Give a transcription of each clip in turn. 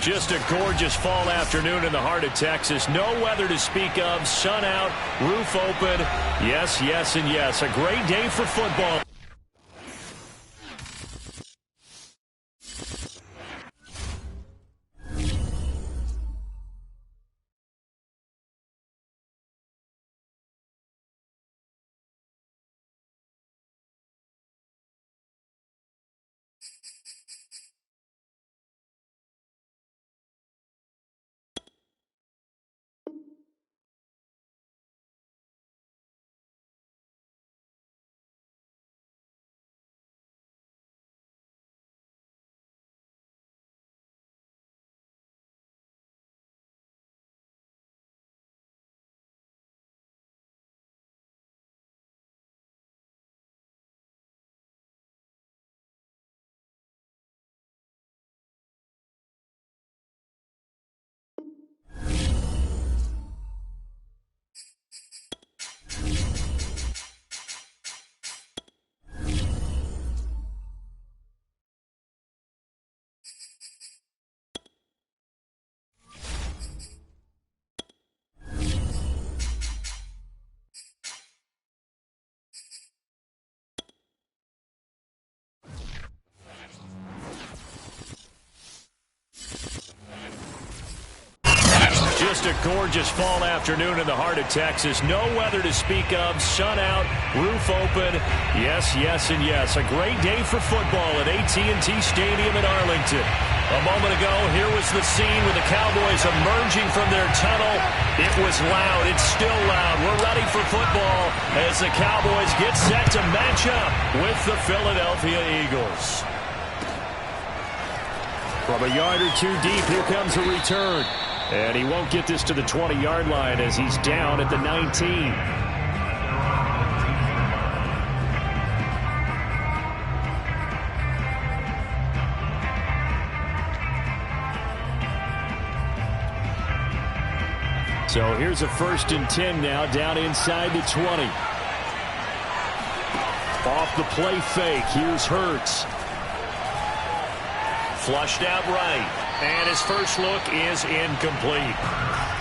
Just a gorgeous fall afternoon in the heart of Texas. No weather to speak of. Sun out, roof open. Yes, yes, and yes. A great day for football. Just a gorgeous fall afternoon in the heart of Texas. No weather to speak of. Sun out, roof open. Yes, yes, and yes. A great day for football at AT&T Stadium in Arlington. A moment ago, here was the scene with the Cowboys emerging from their tunnel. It was loud. It's still loud. We're ready for football as the Cowboys get set to match up with the Philadelphia Eagles. From a yard or two deep, here comes a return. And he won't get this to the 20-yard line as he's down at the 19. So here's a 1st and 10 now, down inside the 20. Off the play fake, here's Hurts. Flushed out right. And his first look is incomplete.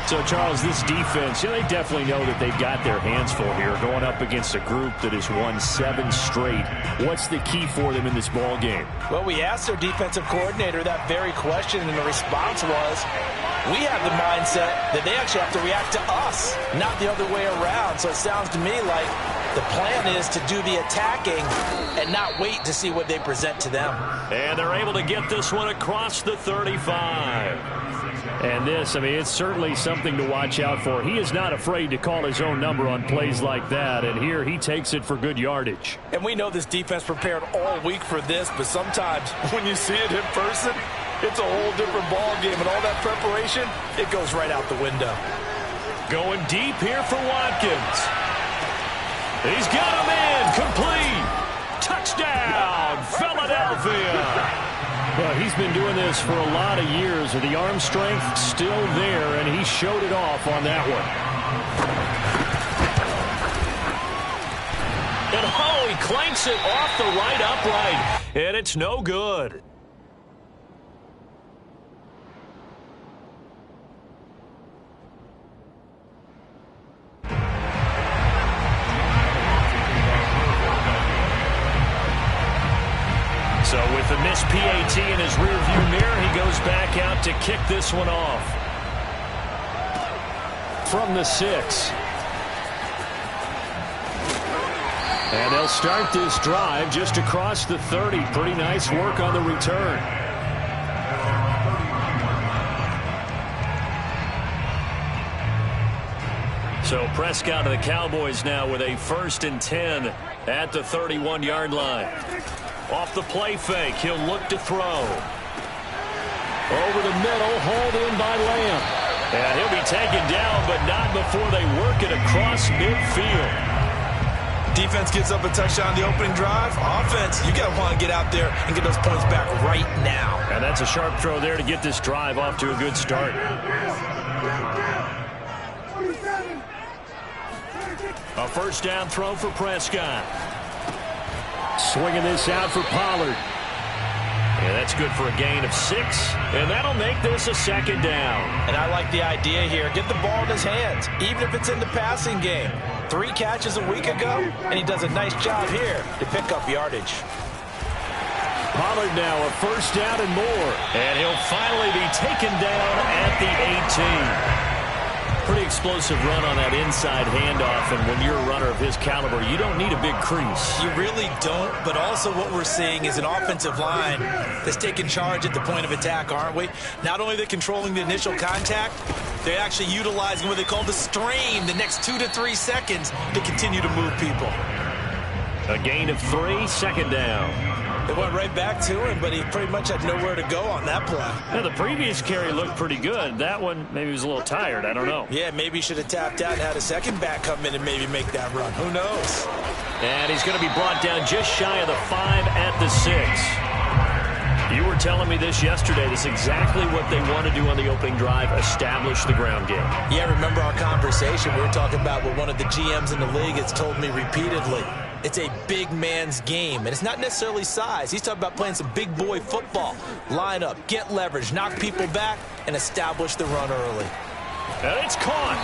So, Charles, this defense, they definitely know that they've got their hands full here going up against a group that has won 7 straight. What's the key for them in this ball game? Well, we asked their defensive coordinator that very question, and the response was, we have the mindset that they actually have to react to us, not the other way around. So it sounds to me like the plan is to do the attacking and not wait to see what they present to them. And they're able to get this one across the 35. And this, it's certainly something to watch out for. He is not afraid to call his own number on plays like that. And here he takes it for good yardage. And we know this defense prepared all week for this, but sometimes when you see it in person, it's a whole different ball game. And all that preparation, it goes right out the window. Going deep here for Watkins. He's got him in. Complete. Touchdown, Philadelphia. Well, he's been doing this for a lot of years. The arm strength still there, and he showed it off on that one. And he clanks it off the right upright, and it's no good. So with the missed PAT in his rearview mirror, he goes back out to kick this one off. From the 6. And they'll start this drive just across the 30. Pretty nice work on the return. So Prescott of the Cowboys now with a 1st and 10 at the 31-yard line. Off the play fake, he'll look to throw. Over the middle, hauled in by Lamb. And he'll be taken down, but not before they work it across midfield. Defense gets up a touchdown on the opening drive. Offense, you got to want to get out there and get those points back right now. And that's a sharp throw there to get this drive off to a good start. A 1st down throw for Prescott. Swinging this out for Pollard. Yeah, that's good for a gain of 6, and that'll make this a second down. And I like the idea here. Get the ball in his hands, even if it's in the passing game. 3 catches a week ago, and he does a nice job here to pick up yardage. Pollard now a first down and more, and he'll finally be taken down at the 18. Pretty explosive run on that inside handoff, and when you're a runner of his caliber, you don't need a big crease. You really don't, but also what we're seeing is an offensive line that's taking charge at the point of attack, aren't we? Not only are they controlling the initial contact, they're actually utilizing what they call the strain the next 2 to 3 seconds to continue to move people. A gain of 3, second down. It went right back to him, but he pretty much had nowhere to go on that play. Yeah, the previous carry looked pretty good. That one, maybe he was a little tired. I don't know. Yeah, maybe he should have tapped out and had a second back come in and maybe make that run. Who knows? And he's going to be brought down just shy of the 5 at the 6. You were telling me this yesterday. This is exactly what they want to do on the opening drive, establish the ground game. Yeah, remember our conversation. We were talking about what one of the GMs in the league has told me repeatedly. It's a big man's game, and it's not necessarily size. He's talking about playing some big boy football. Line up, get leverage, knock people back, and establish the run early. And it's caught.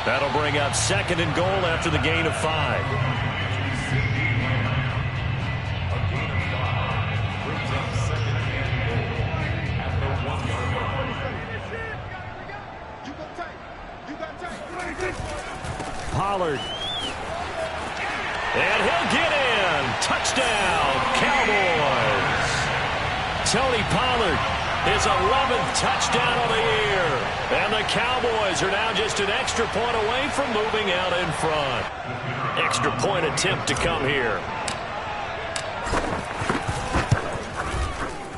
That'll bring up second and goal after the gain of 5. Pollard. And he'll get in. Touchdown, Cowboys. Tony Pollard, his 11th touchdown of the year. And the Cowboys are now just an extra point away from moving out in front. Extra point attempt to come here.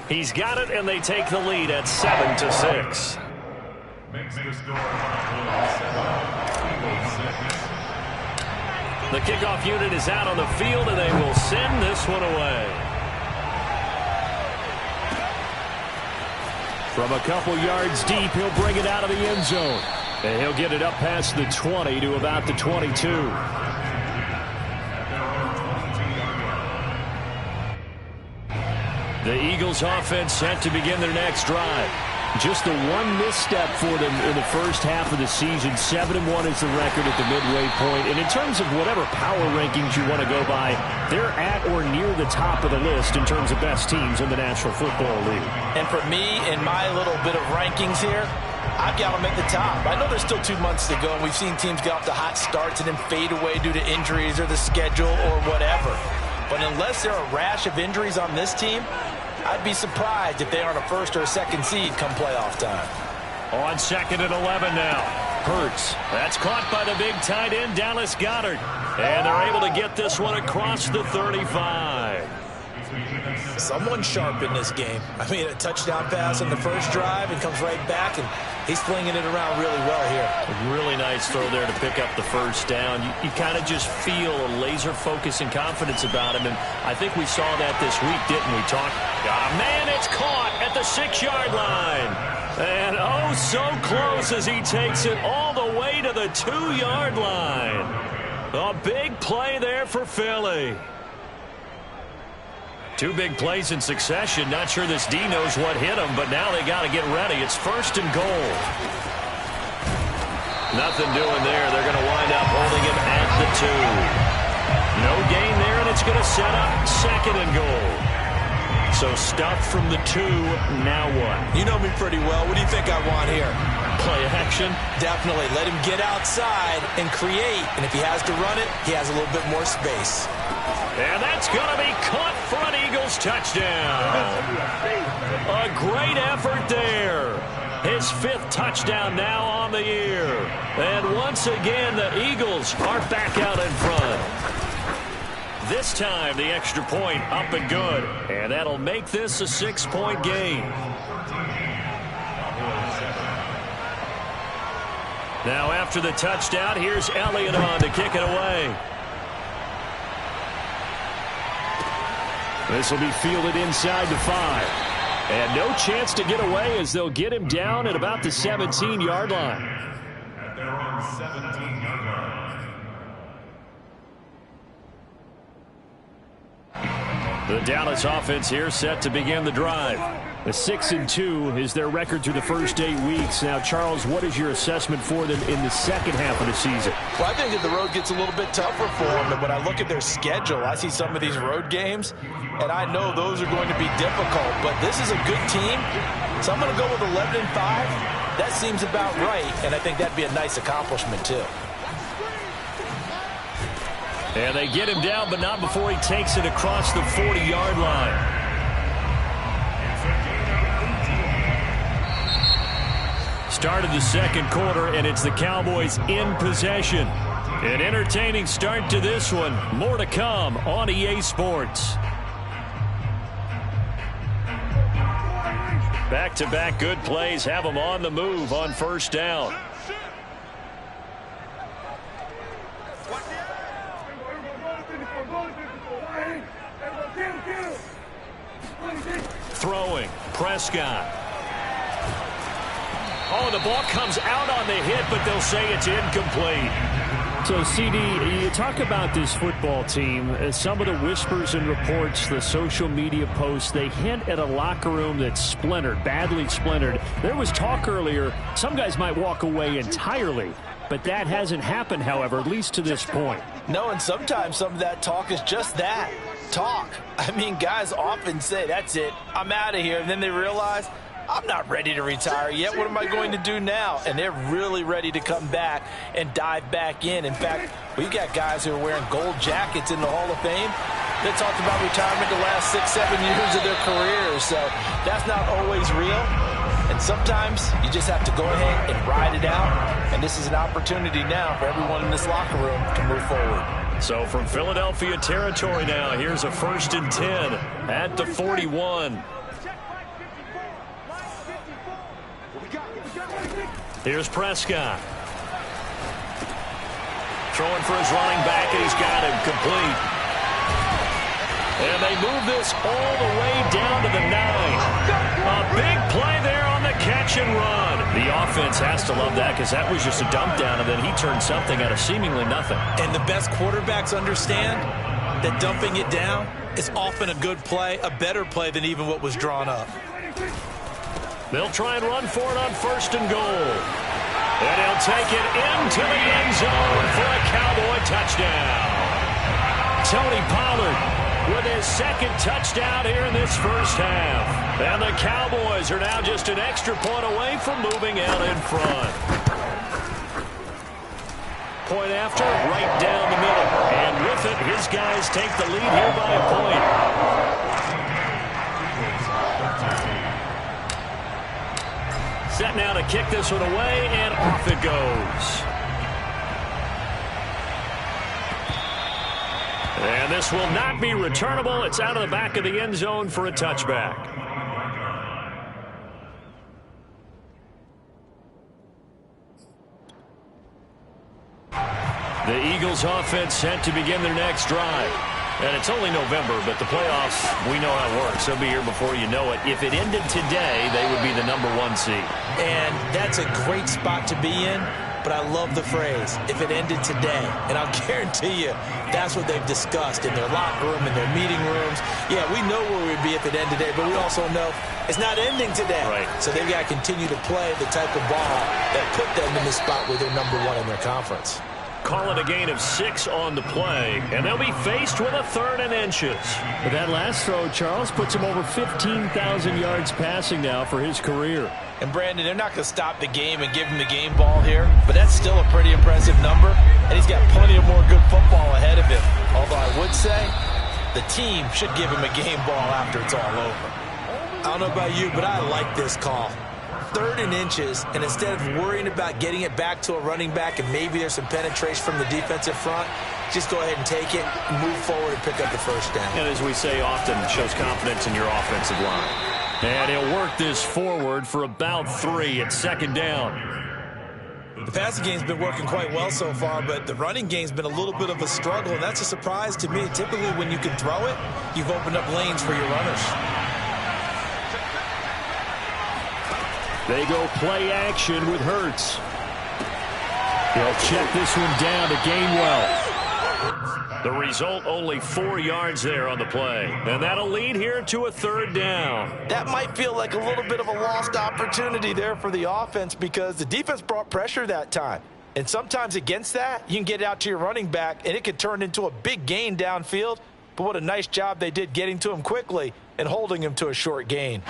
He's got it, and they take the lead at 7-6. The kickoff unit is out on the field, and they will send this one away. From a couple yards deep, he'll bring it out of the end zone. And he'll get it up past the 20 to about the 22. The Eagles offense set to begin their next drive. Just the one misstep for them in the first half of the season. 7-1 is the record at the midway point. And in terms of whatever power rankings you want to go by, they're at or near the top of the list in terms of best teams in the National Football League. And for me, in my little bit of rankings here, I've got them at the top. I know there's still 2 months to go, and we've seen teams get off to hot starts and then fade away due to injuries or the schedule or whatever. But unless there are a rash of injuries on this team, I'd be surprised if they aren't a first or a second seed come playoff time. On second and 11 now. Hurts. That's caught by the big tight end, Dallas Goedert. And they're able to get this one across the 35. Someone sharp in this game. I mean, a touchdown pass on the first drive and comes right back, and he's flinging it around really well here. A really nice throw there to pick up the first down. You kind of just feel a laser focus and confidence about him, and I think we saw that this week, didn't we? Man, it's caught at the 6-yard line. And oh, so close as he takes it all the way to the 2-yard line. A big play there for Philly. 2 big plays in succession. Not sure this D knows what hit him, but now they got to get ready. It's first and goal. Nothing doing there. They're going to wind up holding him at the 2. No gain there, and it's going to set up second and goal. So stuff from the 2, now what? You know me pretty well. What do you think I want here? Play action? Definitely. Let him get outside and create. And if he has to run it, he has a little bit more space. And that's going to be caught for an Eagles touchdown. A great effort there. His 5th touchdown now on the year. And once again, the Eagles are back out in front. This time, the extra point up and good. And that'll make this a 6-point game. Now, after the touchdown, here's Elliott on to kick it away. This will be fielded inside the 5. And no chance to get away as they'll get him down at about the 17-yard line. At their own 17-yard line. The Dallas offense here set to begin the drive. A 6-2 is their record through the first 8 weeks. Now, Charles, what is your assessment for them in the second half of the season? Well, I think that the road gets a little bit tougher for them. And when I look at their schedule, I see some of these road games, and I know those are going to be difficult. But this is a good team, so I'm going to go with 11-5. That seems about right, and I think that'd be a nice accomplishment, too. And they get him down, but not before he takes it across the 40-yard line. Start of the second quarter, and it's the Cowboys in possession. An entertaining start to this one. More to come on EA Sports. Back-to-back good plays have them on the move on first down. Throwing, Prescott. Oh, the ball comes out on the hit, but they'll say it's incomplete. So, CD, you talk about this football team. Some of the whispers and reports, the social media posts, they hint at a locker room that's splintered, badly splintered. There was talk earlier, some guys might walk away entirely. But that hasn't happened, however, at least to this point. No, and sometimes some of that talk is just that, talk. I mean, guys often say, that's it, I'm out of here. And then they realize, I'm not ready to retire yet. What am I going to do now? And they're really ready to come back and dive back in. In fact, we've got guys who are wearing gold jackets in the Hall of Fame. They talked about retirement the last 6-7 years of their careers. So that's not always real. And sometimes you just have to go ahead and ride it out. And this is an opportunity now for everyone in this locker room to move forward. So from Philadelphia territory now, here's a 1st and 10 at the 41. Here's Prescott. Throwing for his running back, and he's got him complete. And they move this all the way down to the 9. A big play there on the catch and run. The offense has to love that because that was just a dump down, and then he turned something out of seemingly nothing. And the best quarterbacks understand that dumping it down is often a good play, a better play than even what was drawn up. They'll try and run for it on 1st and goal. And he'll take it into the end zone for a Cowboy touchdown. Tony Pollard with his 2nd touchdown here in this first half. And the Cowboys are now just an extra point away from moving out in front. Point after, right down the middle. And with it, his guys take the lead here by a point. Set now to kick this one away, and off it goes. And this will not be returnable. It's out of the back of the end zone for a touchback. The Eagles offense set to begin their next drive. And it's only November, but the playoffs, we know how it works. They'll be here before you know it. If it ended today, they would be the #1 seed. And that's a great spot to be in, but I love the phrase, if it ended today. And I'll guarantee you, that's what they've discussed in their locker room, in their meeting rooms. Yeah, we know where we'd be if it ended today, but we also know it's not ending today. Right. So they've got to continue to play the type of ball that put them in the spot where they're #1 in their conference. Call it a gain of 6 on the play, and they'll be faced with a 3rd and inches. But that last throw, Charles, puts him over 15,000 yards passing now for his career. And, Brandon, they're not going to stop the game and give him the game ball here, but that's still a pretty impressive number, and he's got plenty of more good football ahead of him. Although I would say the team should give him a game ball after it's all over. I don't know about you, but I like this call. 3rd and inches, and instead of worrying about getting it back to a running back and maybe there's some penetration from the defensive front, just go ahead and take it, move forward, and pick up the 1st down. And as we say often, it shows confidence in your offensive line. And he'll work this forward for about 3 at 2nd down. The passing game's been working quite well so far, but the running game's been a little bit of a struggle, and that's a surprise to me. Typically, when you can throw it, you've opened up lanes for your runners. They go play action with Hurts. He'll check this one down to Gainwell. The result, only 4 yards there on the play. And that'll lead here to a 3rd down. That might feel like a little bit of a lost opportunity there for the offense because the defense brought pressure that time. And sometimes against that, you can get it out to your running back, and it could turn into a big gain downfield. But what a nice job they did getting to him quickly and holding him to a short gain.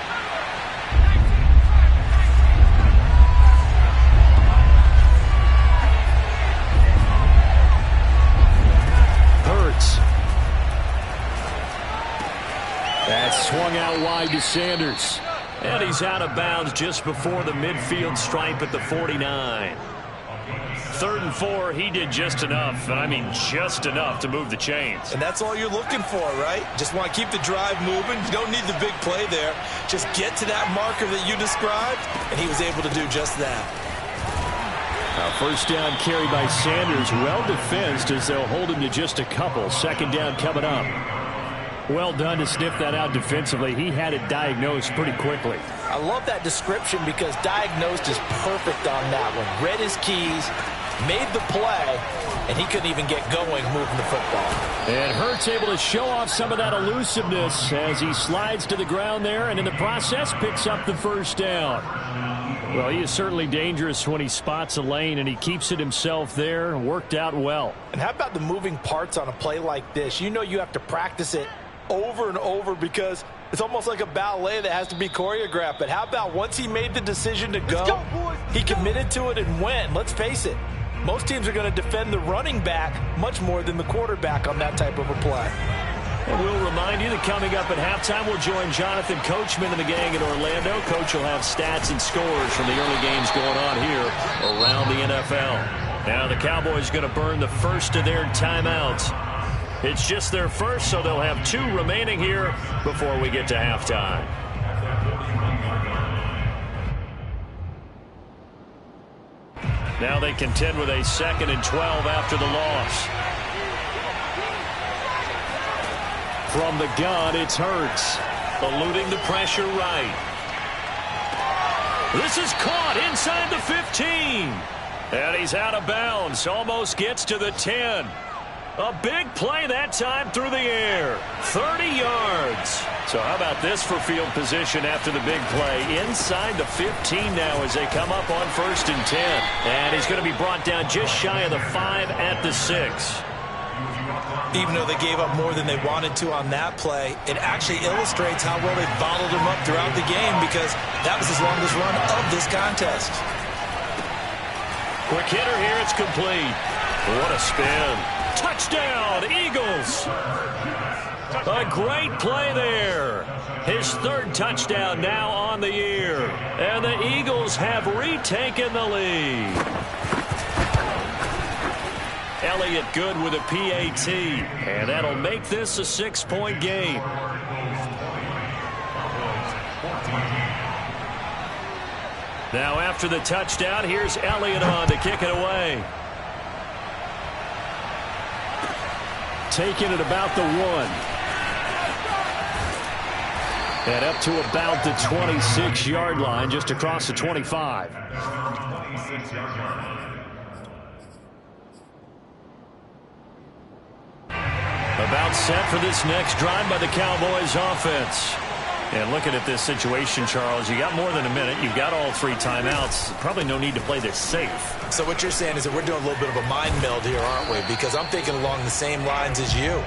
That's swung out wide to Sanders. And he's out of bounds just before the midfield stripe at the 49. 3rd and 4, he did just enough, and I mean just enough to move the chains. And that's all you're looking for, right? Just want to keep the drive moving. You don't need the big play there. Just get to that marker that you described, and he was able to do just that. A 1st down carry by Sanders, well defensed as they'll hold him to just a couple. 2nd down coming up. Well done to sniff that out defensively. He had it diagnosed pretty quickly. I love that description because diagnosed is perfect on that one. Read his keys, made the play, and he couldn't even get going moving the football. And Hurts able to show off some of that elusiveness as he slides to the ground there and in the process picks up the 1st down. Well, he is certainly dangerous when he spots a lane and he keeps it himself there and worked out well. And how about the moving parts on a play like this? You know you have to practice it over and over because it's almost like a ballet that has to be choreographed. But how about once he made the decision to go, he committed to it and went. Let's face it, most teams are going to defend the running back much more than the quarterback on that type of a play. And we'll remind you that coming up at halftime, we'll join Jonathan Coachman and the gang in Orlando. Coach will have stats and scores from the early games going on here around the NFL. Now the Cowboys going to burn the first of their timeouts. It's just their first, so they'll have 2 remaining here before we get to halftime. Now they contend with a 2nd and 12 after the loss. From the gun, it's Hurts. Eluding the pressure right. This is caught inside the 15. And he's out of bounds. Almost gets to the 10. A big play that time through the air. 30 yards. So how about this for field position after the big play? Inside the 15 now as they come up on 1st and 10. And he's going to be brought down just shy of the 5 at the 6. Even though they gave up more than they wanted to on that play, it actually illustrates how well they bottled him up throughout the game because that was his longest run of this contest. Quick hitter here, it's complete. What a spin. Touchdown, Eagles. A great play there. His 3rd touchdown now on the year. And the Eagles have retaken the lead. Elliott good with a PAT. And that'll make this a 6-point game. Now after the touchdown, here's Elliott on to kick it away. Taking it about the 1. And up to about the 26-yard line, just across the 25. About set for this next drive by the Cowboys offense. And looking at this situation, Charles, you got more than a minute. You've got all 3 timeouts. Probably no need to play this safe. So what you're saying is that we're doing a little bit of a mind meld here, aren't we? Because I'm thinking along the same lines as you.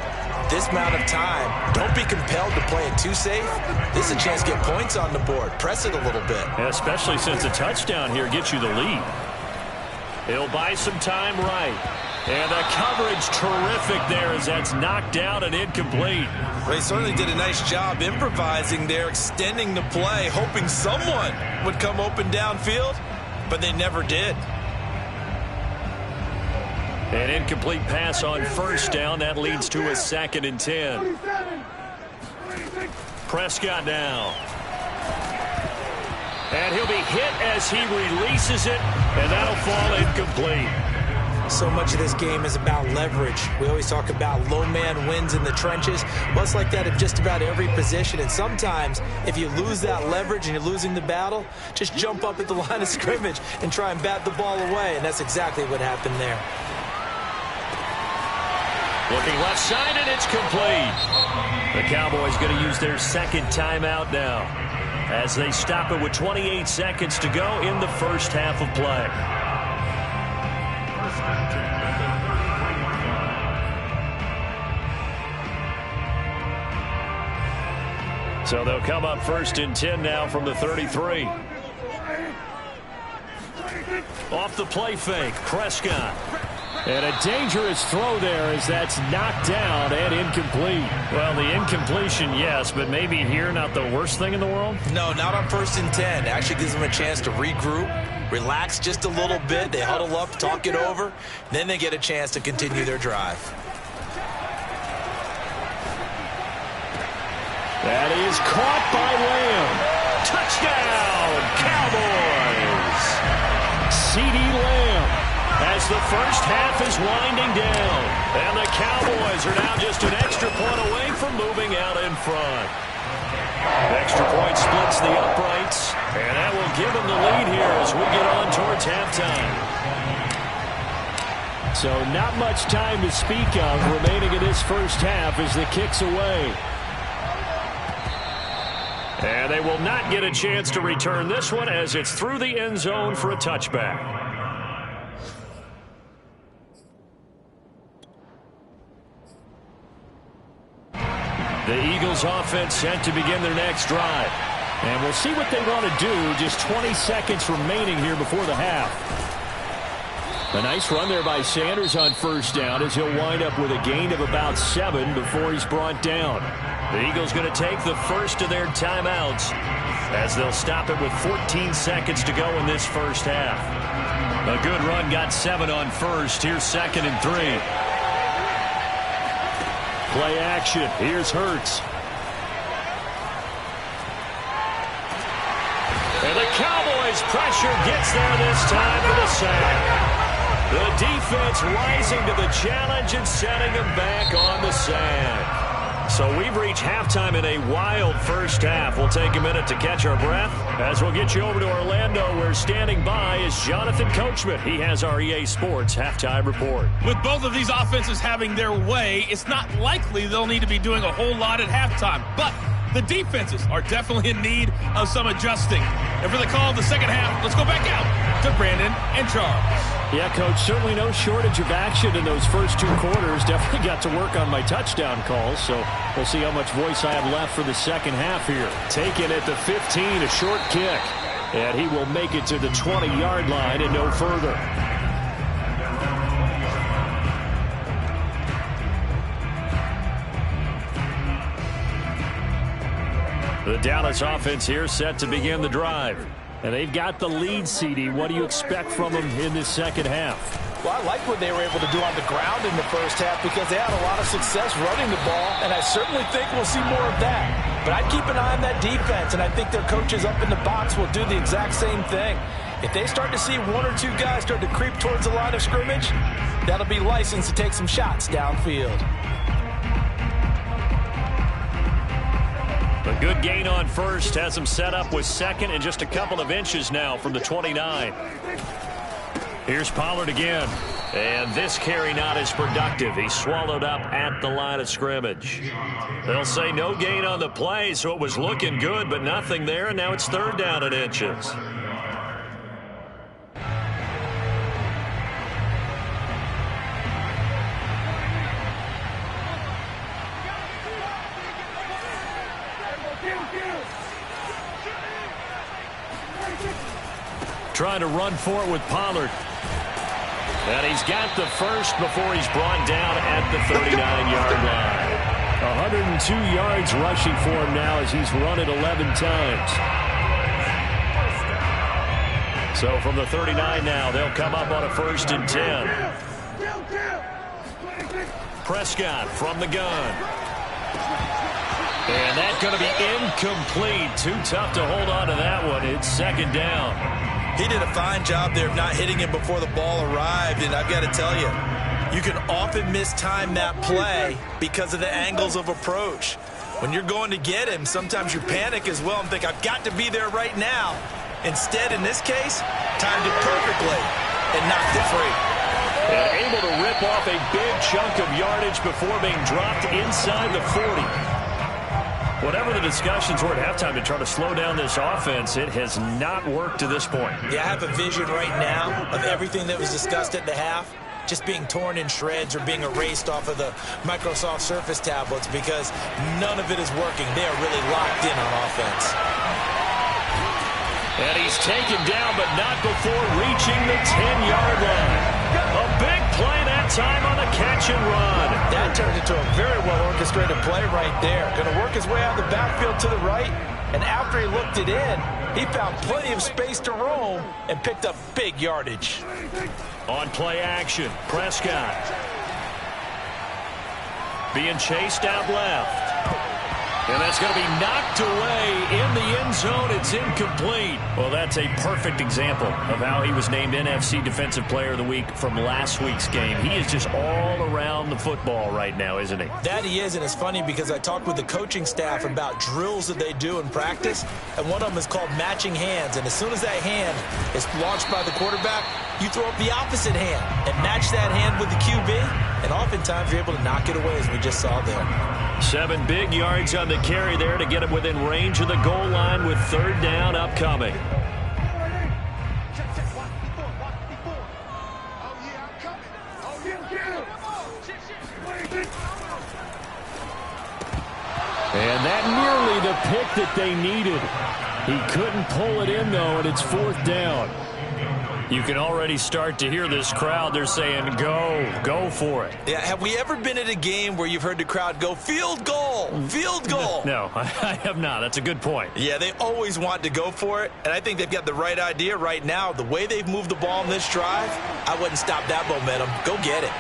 This amount of time, don't be compelled to play it too safe. This is a chance to get points on the board. Press it a little bit. Yeah, especially since a touchdown here gets you the lead. He'll buy some time right. And the coverage terrific there as that's knocked down and incomplete. Well, he certainly did a nice job improvising there, extending the play, hoping someone would come open downfield, but they never did. An incomplete pass on 1st down. That leads to a 2nd and 10. Prescott now. And he'll be hit as he releases it, and that'll fall incomplete. So much of this game is about leverage. We always talk about low man wins in the trenches. Well, it's like that in just about every position. And sometimes, if you lose that leverage and you're losing the battle, just jump up at the line of scrimmage and try and bat the ball away. And that's exactly what happened there. Looking left side, and it's complete. The Cowboys going to use their second timeout now as they stop it with 28 seconds to go in the first half of play. So they'll come up 1st and 10 now from the 33. Off the play fake, Prescott. And a dangerous throw there as that's knocked down and incomplete. Well, the incompletion, yes, but maybe here not the worst thing in the world? No, not on 1st and 10. Actually gives them a chance to regroup, relax just a little bit. They huddle up, talk it over. Then they get a chance to continue their drive. That is caught by Lamb. Touchdown, Cowboys! CeeDee Lamb. As the first half is winding down. And the Cowboys are now just an extra point away from moving out in front. Extra point splits the uprights. And that will give them the lead here as we get on towards halftime. So not much time to speak of remaining in this first half as the kick's away. And they will not get a chance to return this one as it's through the end zone for a touchback. The Eagles offense set to begin their next drive. And we'll see what they want to do. Just 20 seconds remaining here before the half. A nice run there by Sanders on first down as he'll wind up with a gain of about 7 before he's brought down. The Eagles going to take the first of their timeouts as they'll stop it with 14 seconds to go in this first half. A good run got 7 on first. Here's 2nd and 3. Play action. Here's Hurts. And the Cowboys pressure gets there this time for the sack. The defense rising to the challenge and setting them back on the sack. So we've reached halftime in a wild first half. We'll take a minute to catch our breath as we'll get you over to Orlando, where standing by is Jonathan Coachman. He has our EA Sports halftime report. With both of these offenses having their way, it's not likely they'll need to be doing a whole lot at halftime. But the defenses are definitely in need of some adjusting. And for the call of the second half, let's go back out to Brandon and Charles. Yeah, Coach, certainly no shortage of action in those first 2 quarters. Definitely got to work on my touchdown calls, so we'll see how much voice I have left for the second half here. Taken at the 15, a short kick. And he will make it to the 20-yard line and no further. The Dallas offense here set to begin the drive. And they've got the lead, CeeDee. What do you expect from them in this second half? Well, I like what they were able to do on the ground in the first half because they had a lot of success running the ball, and I certainly think we'll see more of that. But I'd keep an eye on that defense, and I think their coaches up in the box will do the exact same thing. If they start to see 1 or 2 guys start to creep towards the line of scrimmage, that'll be licensed to take some shots downfield. A good gain on first has him set up with 2nd and just a couple of inches now from the 29. Here's Pollard again. And this carry not as productive. He's swallowed up at the line of scrimmage. They'll say no gain on the play, so it was looking good, but nothing there, and now it's 3rd down and inches. Trying to run for it with Pollard. And he's got the first before he's brought down at the 39-yard line. 102 yards rushing for him now as he's run it 11 times. So from the 39 now, they'll come up on a 1st and 10. Prescott from the gun. And that's going to be incomplete. Too tough to hold on to that one. It's 2nd down. He did a fine job there of not hitting him before the ball arrived, and I've got to tell you, you can often mistime that play because of the angles of approach. When you're going to get him, sometimes you panic as well and think, I've got to be there right now. Instead, in this case, timed it perfectly and knocked it free. And able to rip off a big chunk of yardage before being dropped inside the 40. Whatever the discussions were at halftime to try to slow down this offense, it has not worked to this point. Yeah, I have a vision right now of everything that was discussed at the half just being torn in shreds or being erased off of the Microsoft Surface tablets because none of it is working. They are really locked in on offense. And he's taken down, but not before reaching the 10-yard line. A big play that time on the catch and run. That turned into a very well-orchestrated play right there. Going to work his way out of the backfield to the right, and after he looked it in, he found plenty of space to roam and picked up big yardage. On play action, Prescott. Being chased out left. And that's going to be knocked away in the end zone. It's incomplete. Well, that's a perfect example of how he was named NFC Defensive Player of the Week from last week's game. He is just all around the football right now, isn't he? That he is, and it's funny because I talked with the coaching staff about drills that they do in practice, and one of them is called matching hands. And as soon as that hand is launched by the quarterback, you throw up the opposite hand and match that hand with the QB, and oftentimes you're able to knock it away, as we just saw there. 7 big yards on the carry there to get him within range of the goal line with third down upcoming. And that nearly the pick that they needed. He couldn't pull it in, though, and it's fourth down. You can already start to hear this crowd. They're saying, go for it. Yeah, have we ever been at a game where you've heard the crowd go, field goal, field goal? No, I have not. That's a good point. Yeah, they always want to go for it, and I think they've got the right idea right now. The way they've moved the ball in this drive, I wouldn't stop that momentum. Go get it.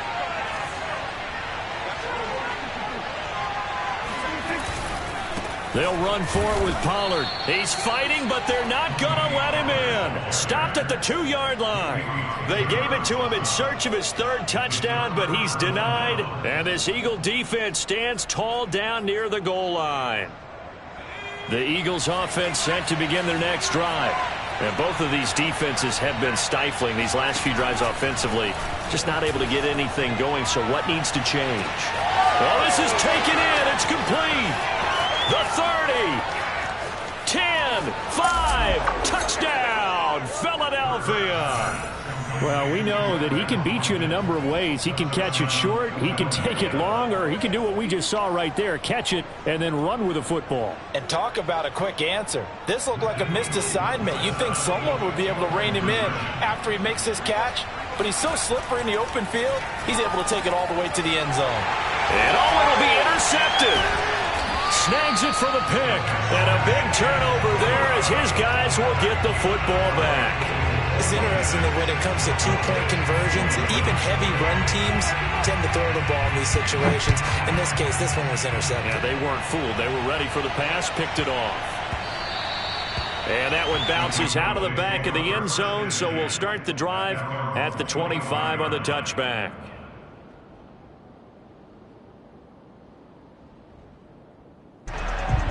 They'll run for it with Pollard. He's fighting, but they're not going to let him in. Stopped at the 2-yard line. They gave it to him in search of his third touchdown, but he's denied. And this Eagle defense stands tall down near the goal line. The Eagles offense set to begin their next drive. And both of these defenses have been stifling these last few drives offensively. Just not able to get anything going, so what needs to change? Well, this is taken in. It's complete. The 30, 10, 5, touchdown, Philadelphia. Well, we know that he can beat you in a number of ways. He can catch it short, he can take it long, or he can do what we just saw right there, catch it and then run with the football. And talk about a quick answer. This looked like a missed assignment. You'd think someone would be able to rein him in after he makes this catch, but he's so slippery in the open field, he's able to take it all the way to the end zone. And it'll be intercepted. Snags it for the pick. And a big turnover there as his guys will get the football back. It's interesting that when it comes to two-point conversions, even heavy run teams tend to throw the ball in these situations. In this case, this one was intercepted. Yeah, they weren't fooled. They were ready for the pass, picked it off. And that one bounces out of the back of the end zone, so we'll start the drive at the 25 on the touchback.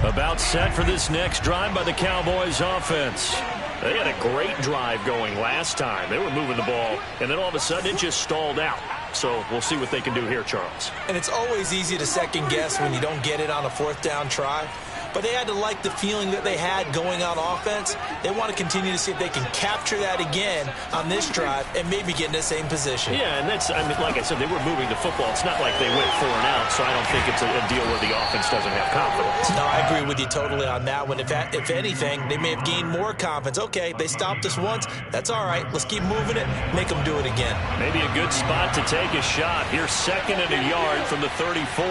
About set for this next drive by the Cowboys offense. They had a great drive going last time. They were moving the ball, and then all of a sudden it just stalled out. So we'll see what they can do here, Charles. And it's always easy to second guess when you don't get it on a fourth down try. But they had to like the feeling that they had going on offense. They want to continue to see if they can capture that again on this drive and maybe get in the same position. Yeah, and that's, I mean, like I said, they were moving the football. It's not like they went 4 and out, so I don't think it's a deal where the offense doesn't have confidence. No, I agree with you totally on that one. If anything, they may have gained more confidence. Okay, they stopped us once. That's all right. Let's keep moving it. Make them do it again. Maybe a good spot to take a shot. Here's 2nd and a yard from the 34.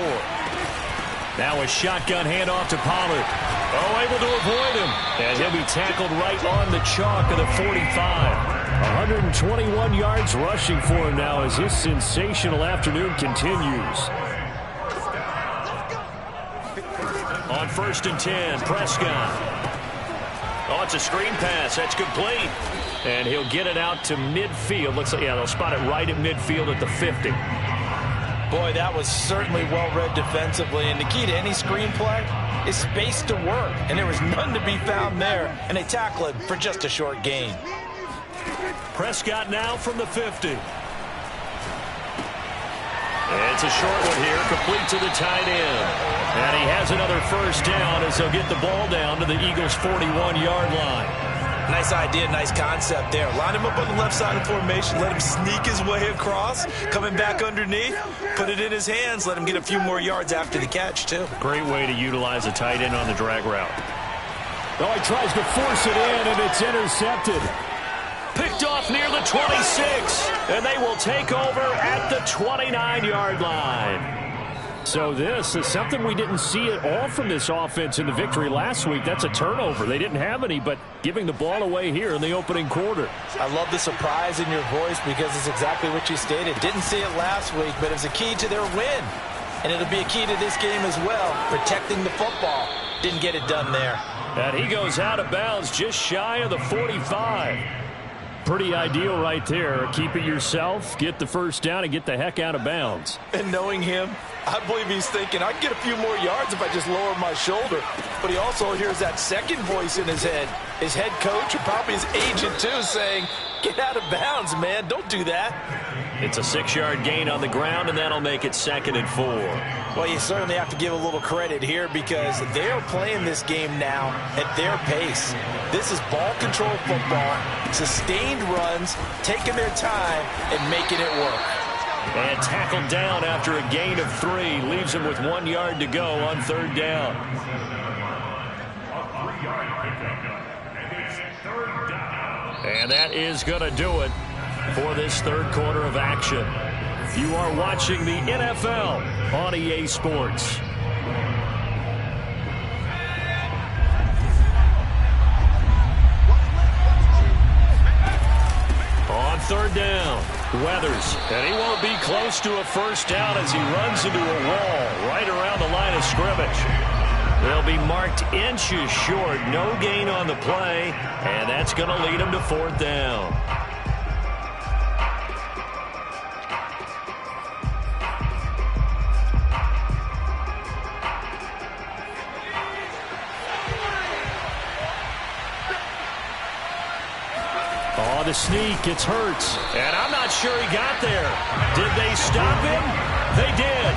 Now a shotgun handoff to Pollard. Oh, able to avoid him. And he'll be tackled right on the chalk of the 45. 121 yards rushing for him now as his sensational afternoon continues. On 1st and 10, Prescott. Oh, it's a screen pass. That's complete. And he'll get it out to midfield. Looks like, yeah, they'll spot it right at midfield at the 50. Boy, that was certainly well-read defensively, and the key to any screenplay is space to work, and there was none to be found there, and they tackle it for just a short gain. Prescott now from the 50. It's a short one here, complete to the tight end. And he has another first down as they'll get the ball down to the Eagles' 41-yard line. Nice idea, nice concept there. Line him up on the left side of the formation. Let him sneak his way across. Coming back underneath. Put it in his hands. Let him get a few more yards after the catch, too. Great way to utilize a tight end on the drag route. Oh, he tries to force it in, and it's intercepted. Picked off near the 26. And they will take over at the 29-yard line. So this is something we didn't see at all from this offense in the victory last week. That's a turnover. They didn't have any, but giving the ball away here in the opening quarter. I love the surprise in your voice because it's exactly what you stated. Didn't see it last week, but it's a key to their win. And it'll be a key to this game as well, protecting the football. Didn't get it done there. And he goes out of bounds just shy of the 45. Pretty ideal right there. Keep it yourself, get the first down, and get the heck out of bounds. And knowing him, I believe he's thinking, I can get a few more yards if I just lower my shoulder. But he also hears that second voice in his head. His head coach and probably his agent, too, saying, get out of bounds, man. Don't do that. It's a 6-yard gain on the ground, and that'll make it 2nd and 4. Well, you certainly have to give a little credit here because they're playing this game now at their pace. This is ball control football, sustained runs, taking their time and making it work. And tackled down after a gain of 3. Leaves him with 1 yard to go on 3rd down. And that is going to do it for this 3rd quarter of action. You are watching the NFL on EA Sports. On 3rd down, Weathers, and he won't be close to a first down as he runs into a wall right around the line of scrimmage. They'll be marked inches short, no gain on the play, and that's going to lead him to 4th down. Oh, the sneak, it's Hurts. And I'm not sure he got there. Did they stop him? They did.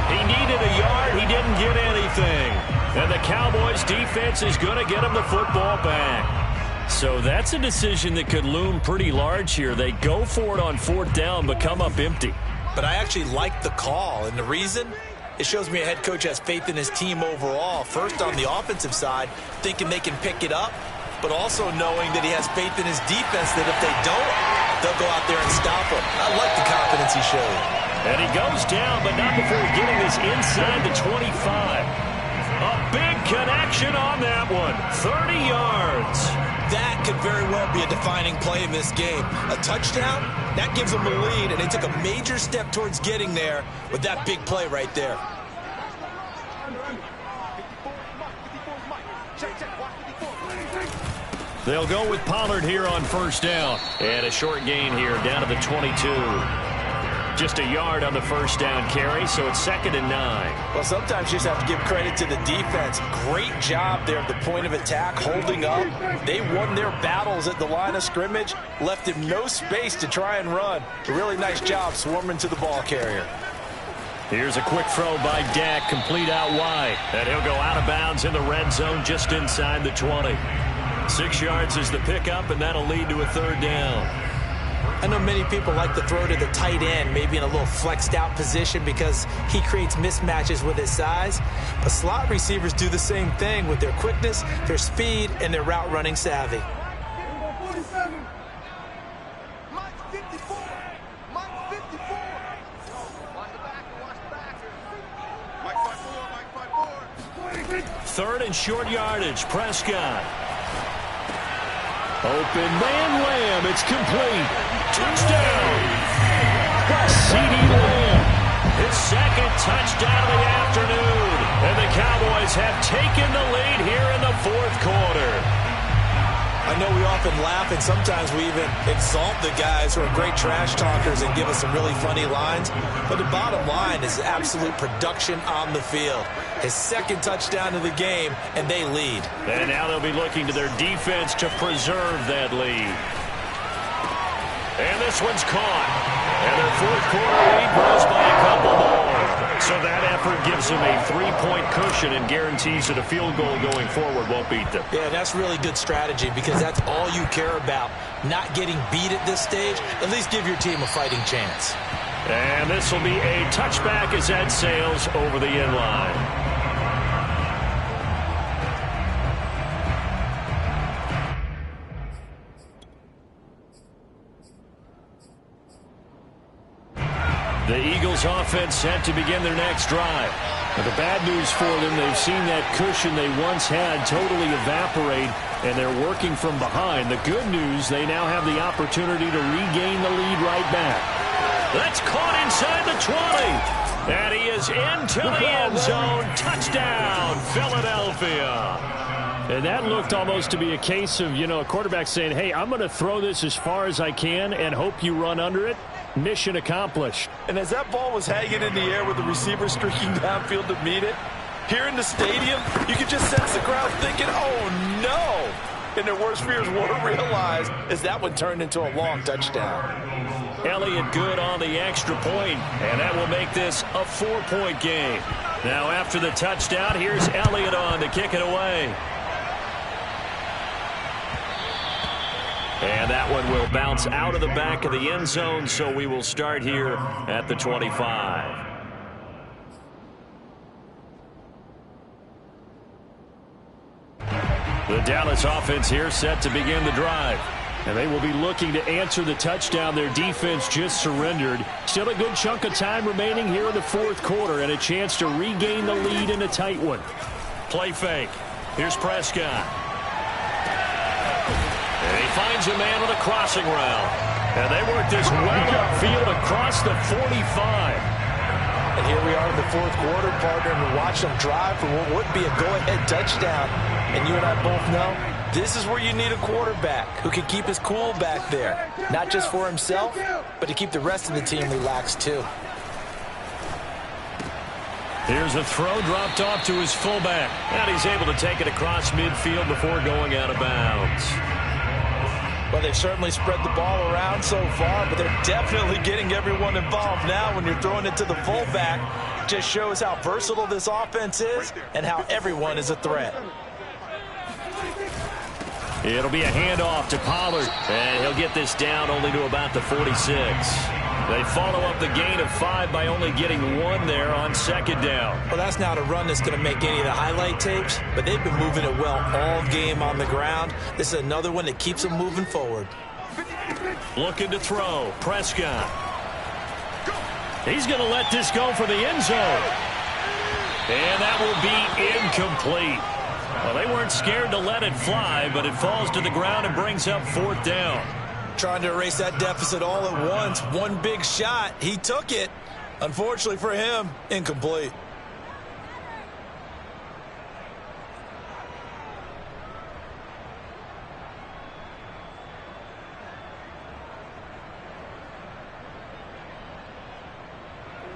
He needed a yard. He didn't get anything. And the Cowboys defense is going to get him the football back. So that's a decision that could loom pretty large here. They go for it on 4th down, but come up empty. But I actually like the call. And the reason? It shows me a head coach has faith in his team overall. First on the offensive side, thinking they can pick it up, but also knowing that he has faith in his defense that if they don't, they'll go out there and stop him. I like the confidence he showed. And he goes down, but not before getting this inside the 25. A big connection on that one. 30 yards. That could very well be a defining play in this game. A touchdown, that gives them the lead, and they took a major step towards getting there with that big play right there. They'll go with Pollard here on 1st down. And a short gain here down to the 22. Just a yard on the 1st down carry, so it's 2nd and 9. Well, sometimes you just have to give credit to the defense. Great job there at the point of attack, holding up. They won their battles at the line of scrimmage, left him no space to try and run. A really nice job swarming to the ball carrier. Here's a quick throw by Dak, complete out wide. And he'll go out of bounds in the red zone just inside the 20. 6 yards is the pickup, and that'll lead to a 3rd down. I know many people like to throw to the tight end, maybe in a little flexed out position because he creates mismatches with his size. But slot receivers do the same thing with their quickness, their speed, and their route running savvy. Third and short yardage, Prescott. Open man, Lamb, it's complete. Touchdown! CeeDee Lamb, his 2nd touchdown of the afternoon. And the Cowboys have taken the lead here in the 4th quarter. I know we often laugh and sometimes we even exalt the guys who are great trash talkers and give us some really funny lines. But the bottom line is absolute production on the field. His 2nd touchdown of the game, and they lead. And now they'll be looking to their defense to preserve that lead. And this one's caught. And their fourth quarter lead grows by a couple more. So that effort gives them a 3-point cushion and guarantees that a field goal going forward won't beat them. Yeah, that's really good strategy because that's all you care about. Not getting beat at this stage. At least give your team a fighting chance. And this will be a touchback as that sails over the end line. The Eagles offense set to begin their next drive. But the bad news for them, they've seen that cushion they once had totally evaporate, and they're working from behind. The good news, they now have the opportunity to regain the lead right back. That's caught inside the 20. And he is into the end zone. Touchdown, Philadelphia. And that looked almost to be a case of, a quarterback saying, hey, I'm going to throw this as far as I can and hope you run under it. Mission accomplished. And as that ball was hanging in the air with the receiver streaking downfield to meet it, here in the stadium, you could just sense the crowd thinking, oh, no. And their worst fears were realized as that one turned into a long touchdown. Elliott good on the extra point, and that will make this a 4-point game. Now after the touchdown, here's Elliott on to kick it away. And that one will bounce out of the back of the end zone, so we will start here at the 25. The Dallas offense here set to begin the drive. And they will be looking to answer the touchdown their defense just surrendered. Still a good chunk of time remaining here in the fourth quarter and a chance to regain the lead in a tight one. Play fake. Here's Prescott. And he finds a man on a crossing route. And they work this well upfield across the 45. And here we are in the fourth quarter, partner, and we watch them drive for what would be a go-ahead touchdown. And you and I both know this is where you need a quarterback who can keep his cool back there. Not just for himself, but to keep the rest of the team relaxed too. Here's a throw dropped off to his fullback. And he's able to take it across midfield before going out of bounds. Well, they've certainly spread the ball around so far, but they're definitely getting everyone involved now when you're throwing it to the fullback. Just shows how versatile this offense is and how everyone is a threat. It'll be a handoff to Pollard, and he'll get this down only to about the 46. They follow up the gain of 5 by only getting 1 there on second down. Well, that's not a run that's going to make any of the highlight tapes, but they've been moving it well all game on the ground. This is another one that keeps them moving forward. Looking to throw. Prescott. He's going to let this go for the end zone. And that will be incomplete. Well, they weren't scared to let it fly, but it falls to the ground and brings up 4th down. Trying to erase that deficit all at once. One big shot. He took it. Unfortunately for him, incomplete.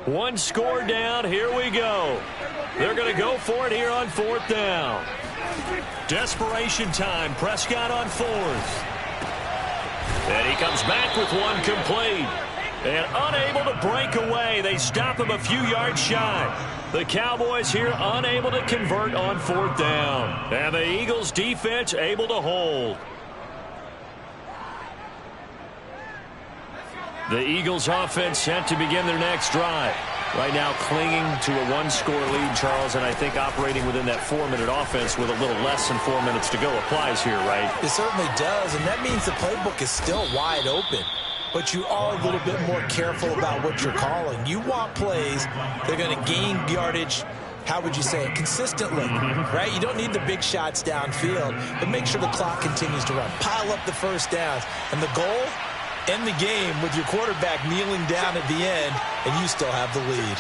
One score down. Here we go. They're going to go for it here on 4th down. Desperation time. Prescott on 4th. And he comes back with one complete. And unable to break away. They stop him a few yards shy. The Cowboys here unable to convert on 4th down. And the Eagles defense able to hold. The Eagles offense set to begin their next drive. Right now clinging to a 1-score lead, Charles, and I think operating within that 4-minute offense with a little less than 4 minutes to go applies here, right? It certainly does, and that means the playbook is still wide open. But you are a little bit more careful about what you're calling. You want plays that are going to gain yardage, how would you say it, consistently, right? You don't need the big shots downfield, but make sure the clock continues to run. Pile up the first downs, and the goal, end the game with your quarterback kneeling down at the end, and you still have the lead.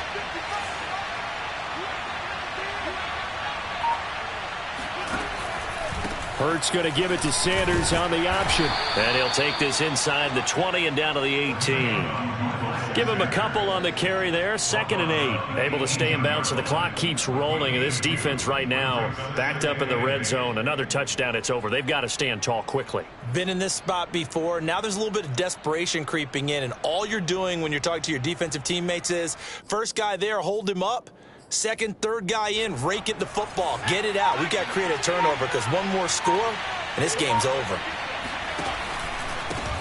Hurts going to give it to Sanders on the option. And he'll take this inside the 20 and down to the 18. Give him a couple on the carry there. 2nd and 8. Able to stay in bounds, so the clock keeps rolling. And this defense right now backed up in the red zone. Another touchdown, it's over. They've got to stand tall quickly. Been in this spot before. Now there's a little bit of desperation creeping in. And all you're doing when you're talking to your defensive teammates is, first guy there, hold him up. Second, third guy in, rake it the football. Get it out. We've got to create a turnover because one more score, and this game's over.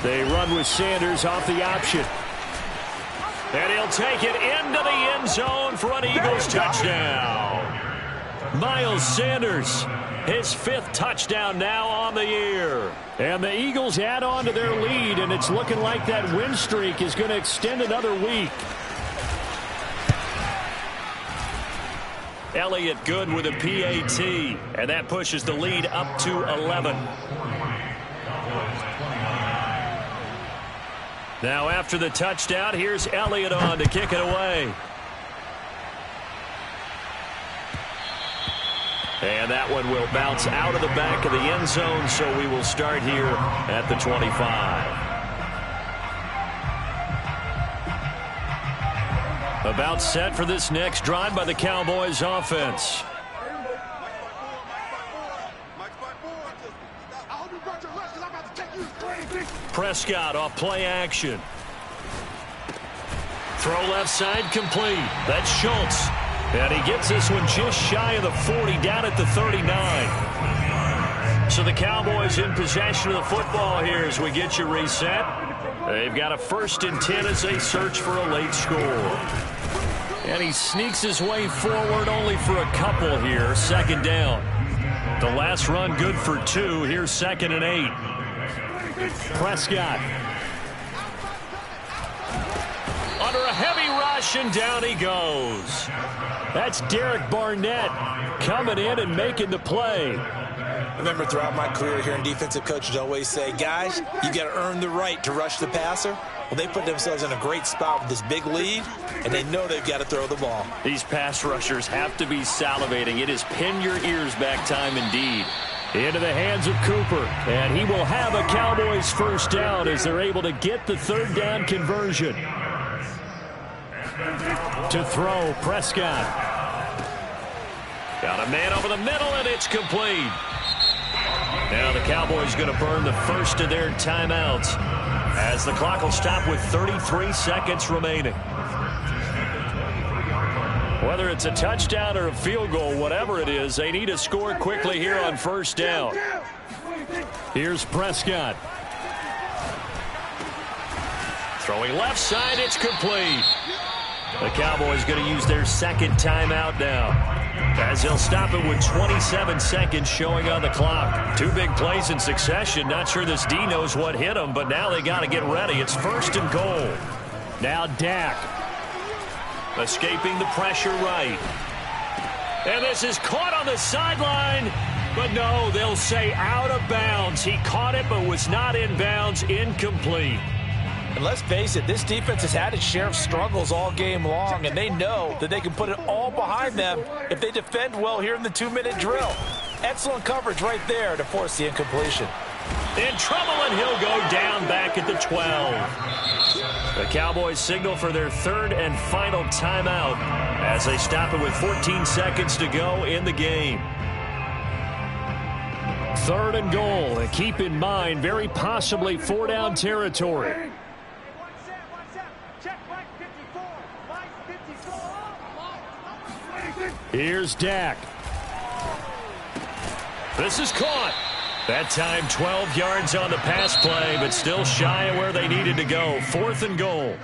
They run with Sanders off the option. And he'll take it into the end zone for an Eagles touchdown. Miles Sanders, his 5th touchdown now on the year. And the Eagles add on to their lead, and it's looking like that win streak is going to extend another week. Elliott good with a PAT, and that pushes the lead up to 11. Now after the touchdown, here's Elliott on to kick it away. And that one will bounce out of the back of the end zone, so we will start here at the 25. About set for this next drive by the Cowboys offense. Prescott off play action. Throw left side complete. That's Schultz. And he gets this one just shy of the 40, down at the 39. So the Cowboys in possession of the football here as we get you reset. They've got a 1st and 10 as they search for a late score. And he sneaks his way forward only for a couple here. 2nd down. The last run good for 2. Here's 2nd and 8. Prescott. Under a heavy rush, and down he goes. That's Derek Barnett coming in and making the play. I remember throughout my career here in defensive coaches always say, guys, you got to earn the right to rush the passer. Well, they put themselves in a great spot with this big lead, and they know they've got to throw the ball. These pass rushers have to be salivating. It is pin your ears back time indeed. Into the hands of Cooper, and he will have a Cowboys 1st down as they're able to get the 3rd down conversion. To throw, Prescott. Got a man over the middle, and it's complete. Now the Cowboys going to burn the 1st of their timeouts as the clock will stop with 33 seconds remaining. Whether it's a touchdown or a field goal, whatever it is, they need to score quickly here on 1st down. Here's Prescott. Throwing left side, it's complete. The Cowboys going to use their 2nd timeout now, as they'll stop it with 27 seconds showing on the clock. 2 big plays in succession. Not sure this D knows what hit them, but now they got to get ready. It's 1st and goal. Now Dak. Escaping the pressure right. And this is caught on the sideline. But no, they'll say out of bounds. He caught it but was not in bounds. Incomplete. And let's face it, this defense has had its share of struggles all game long, and they know that they can put it all behind them if they defend well here in the 2-minute drill. Excellent coverage right there to force the incompletion. In trouble, and he'll go down back at the 12. The Cowboys signal for their 3rd and final timeout as they stop it with 14 seconds to go in the game. 3rd and goal, and keep in mind, very possibly 4-down territory. Here's Dak. This is caught. That time 12 yards on the pass play, but still shy of where they needed to go. 4th and goal.